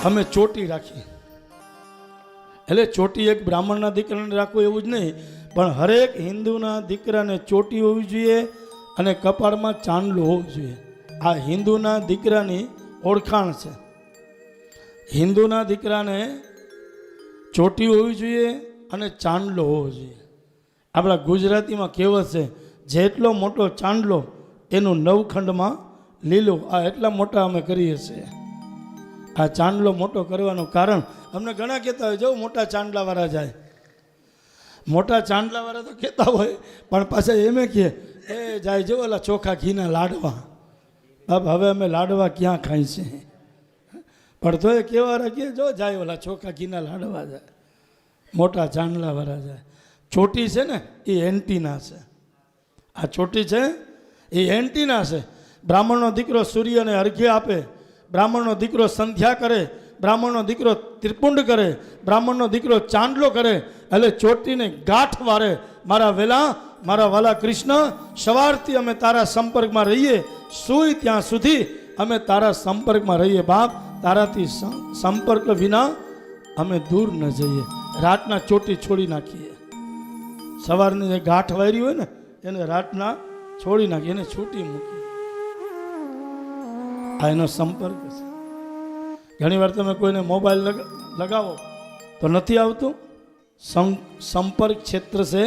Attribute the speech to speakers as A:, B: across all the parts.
A: અમે ચોટી રાખી, એટલે ચોટી એક બ્રાહ્મણના દીકરાને રાખવું એવું જ નહીં, પણ હરેક હિન્દુના દીકરાને ચોટી હોવી જોઈએ અને કપાળમાં ચાંદલો હોવું જોઈએ. આ હિન્દુના દીકરાની ઓળખાણ છે. હિન્દુના દીકરાને ચોટી હોવી જોઈએ અને ચાંદલો હોવો જોઈએ. આપણા ગુજરાતીમાં કહેવત છે, જેટલો મોટો ચાંદલો એનું નવખંડમાં લીલો. આ એટલા મોટા અમે કરીએ છીએ. આ ચાંદલો મોટો કરવાનું કારણ અમને ઘણા કહેતા હોય, જો મોટા ચાંદલાવાળા જાય, મોટા ચાંદલાવાળા તો કહેતા હોય, પણ પાછા એમ કહે એ જાય જો ઓલા ચોખા ઘીના લાડવા. બાપ હવે અમે લાડવા ક્યાં ખાઈ છે, પણ તો એ કેવા રાખીએ, જો જાય ઓલા ચોખા ઘીના લાડવા જાય, મોટા ચાંદલાવાળા જાય. ચોટી છે ને એ એન્ટીના છે. આ ચોટી છે એ એન્ટીના છે. બ્રાહ્મણનો દીકરો સૂર્યને અર્ઘ્ય આપે, બ્રાહ્મણનો દીકરો સંધ્યા કરે, બ્રાહ્મણનો દીકરો ત્રિપુંડ કરે, બ્રાહ્મણનો દીકરો ચાંદલો કરે, એટલે ચોટીને ગાંઠ વારે. મારા વેલા, મારા વાલા કૃષ્ણ, સવારથી અમે તારા સંપર્કમાં રહીએ, સૂઈ ત્યાં સુધી અમે તારા સંપર્કમાં રહીએ. બાપ, તારાથી સંપર્ક વિના અમે દૂર ન જઈએ. રાતના ચોટી છોડી નાખીએ. સવારની જે ગાંઠ વાયરી હોય ને એને રાતના છોડી નાખીએ, એને છૂટી મૂકીએ. આ એનો સંપર્ક છે. ઘણી વાર તમે કોઈને મોબાઈલ લગાવો તો નથી આવતું, સંપર્ક ક્ષેત્ર से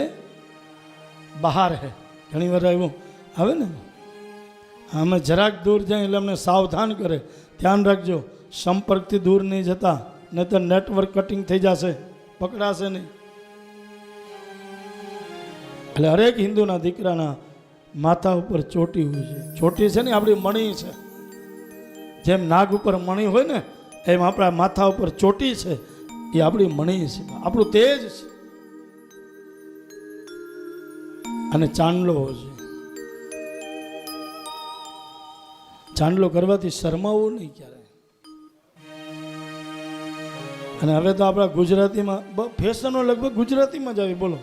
A: બહાર હે. ઘણી વાર એવું આવે ને, અમે જરાક દૂર જાય એટલે અમને સાવધાન કરે, ધ્યાન રાખજો, સંપર્કથી દૂર નહીં જતા, નહીં તો નેટવર્ક કટિંગ થઈ જશે, પકડાશે નહીં. એટલે હરેક હિન્દુના દીકરાના માથા ઉપર ચોટી હોય છે. ચોટી છે ને આપણી મણી છે. જેમ નાગ ઉપર મણી હોય ને એમ આપણા માથા ઉપર ચોટી છે, એ આપણી મણી છે, આપણું તેજ છે. અને ચાંદલો હોવો જોઈએ. ચાંદલો કરવાથી શરમાવું નહીં ક્યારે. અને હવે તો આપણા ગુજરાતીમાં ફેશનો લગભગ ગુજરાતીમાં જ આવી. બોલો,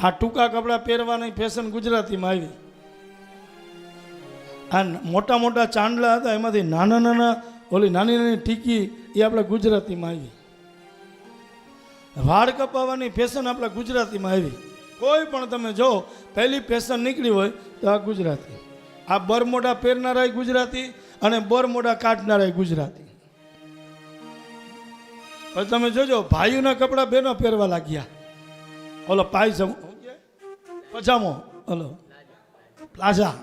A: આ ટૂંકા કપડાં પહેરવાની ફેશન ગુજરાતીમાં આવી. આ મોટા મોટા ચાંદલા હતા એમાંથી નાના નાના ઓલી નાની નાની ટીકી એ આપણા ગુજરાતીમાં આવી. વાળ કપાવવાની ફેશન આપણા ગુજરાતીમાં આવી. કોઈ પણ તમે જો પહેલી ફેશન નીકળી હોય તો આ ગુજરાતી. આ બરમોડા પહેરનારા ગુજરાતી અને બરમોડા કાઢનારા ગુજરાતી. પછી તમે જોજો ભાઈઓના કપડા બેનો પહેરવા લાગ્યા. ઓલો પજામો, ઓલો પ્લાઝા.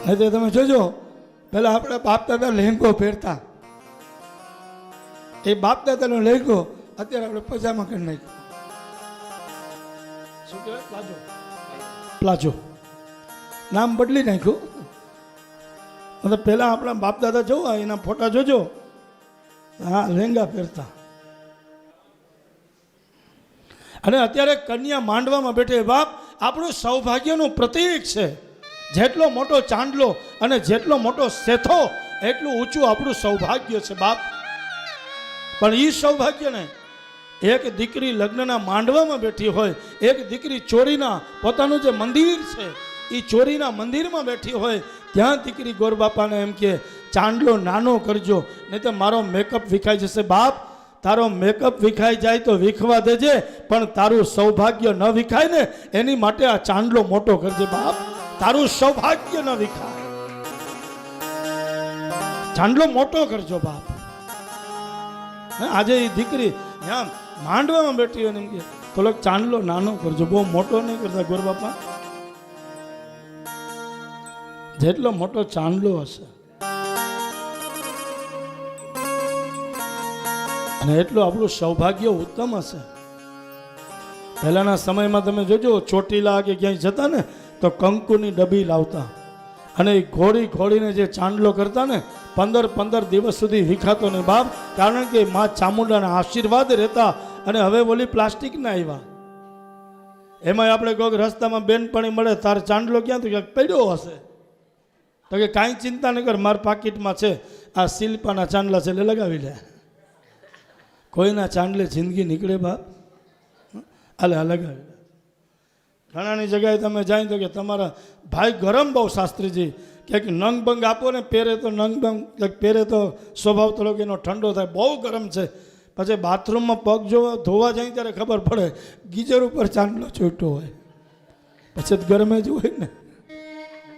A: નહીં તો તમે જોજો પેલા આપણે બાપ દાદા લહેંગો પહેરતા, એ બાપ દાદાનો લહેંગો અત્યારે આપણે પજામા કરી નાખ્યો. શું કહેવાય? પ્લાઝો. પ્લાઝો નામ બદલી નાખ્યું. મતલબ પહેલા આપણા બાપ દાદા જોવા એના ફોટા જોજો, હા લહેંગા પહેરતા. અને અત્યારે કન્યા માંડવામાં બેઠે. બાપ, આપણું સૌભાગ્યનું પ્રતીક છે. જેટલો મોટો ચાંદલો અને જેટલો મોટો સેથો એટલું ઊંચું આપણું સૌભાગ્ય છે બાપ. પણ એ સૌભાગ્યને એક દીકરી લગ્નના માંડવામાં બેઠી હોય, એક દીકરી ચોરીના પોતાનું જે મંદિર છે એ ચોરીના મંદિરમાં બેઠી હોય, ત્યાં દીકરી ગોરબાપાને એમ કે ચાંદલો નાનો કરજો, નહીં તો મારો મેકઅપ વિખાઈ જશે. બાપ, તારો મેકઅપ વિખાઈ જાય તો વિખવા દેજે, પણ તારું સૌભાગ્ય ન વિખાય ને એની માટે આ ચાંદલો મોટો કરજે બાપ. તારું સૌભાગ્ય ન વિખાય, ચાંદલો મોટો કરજો બાપ. આજે એ દીકરી ત્યાં માંડવામાં બેઠી હોય ને એમ કે થોડોક ચાંદલો નાનો કરજો, બહુ મોટો નહીં કરતા ગોરબાપા. જેટલો મોટો ચાંદલો હશે અને એટલું આપણું સૌભાગ્ય ઉત્તમ હશે. પહેલાના સમયમાં તમે જોજો, ચોટીલા કે ક્યાંય જતા ને તો કંકુની ડબ્બી લાવતા અને એ ઘોડીને જે ચાંદલો કરતા ને 15 દિવસ સુધી વિખાતો નહીં બાપ. કારણ કે મા ચામુંડાના આશીર્વાદ રહેતા. અને હવે ઓલી પ્લાસ્ટિકના આવ્યા, એમાં આપણે કોઈક રસ્તામાં બેનપણી મળે, તાર ચાંદલો ક્યાં તો ક્યાંક પડ્યો હશે તો કે કાંઈ ચિંતા નહીં કર, મારા પાકીટમાં છે, આ શિલ્પાના ચાંદલા છે એટલે લગાવી લે. કોઈના ચાંદલે જિંદગી નીકળે બાપ? હાલે આ લગાવી લે. ઘણાની જગ્યાએ તમે જાય તો કે તમારા ભાઈ ગરમ બહુ શાસ્ત્રીજી, ક્યાંક નંગ ભંગ આપો ને પહેરે તો નંગ ભંગ ક્યાંક પહેરે તો સ્વભાવ થોડોક એનો ઠંડો થાય. બહુ ગરમ છે. પછી બાથરૂમમાં પગ ધોવા જાય ત્યારે ખબર પડે ગીઝર ઉપર ચાંદલો છૂટો હોય, પછી ગરમે જ હોય ને.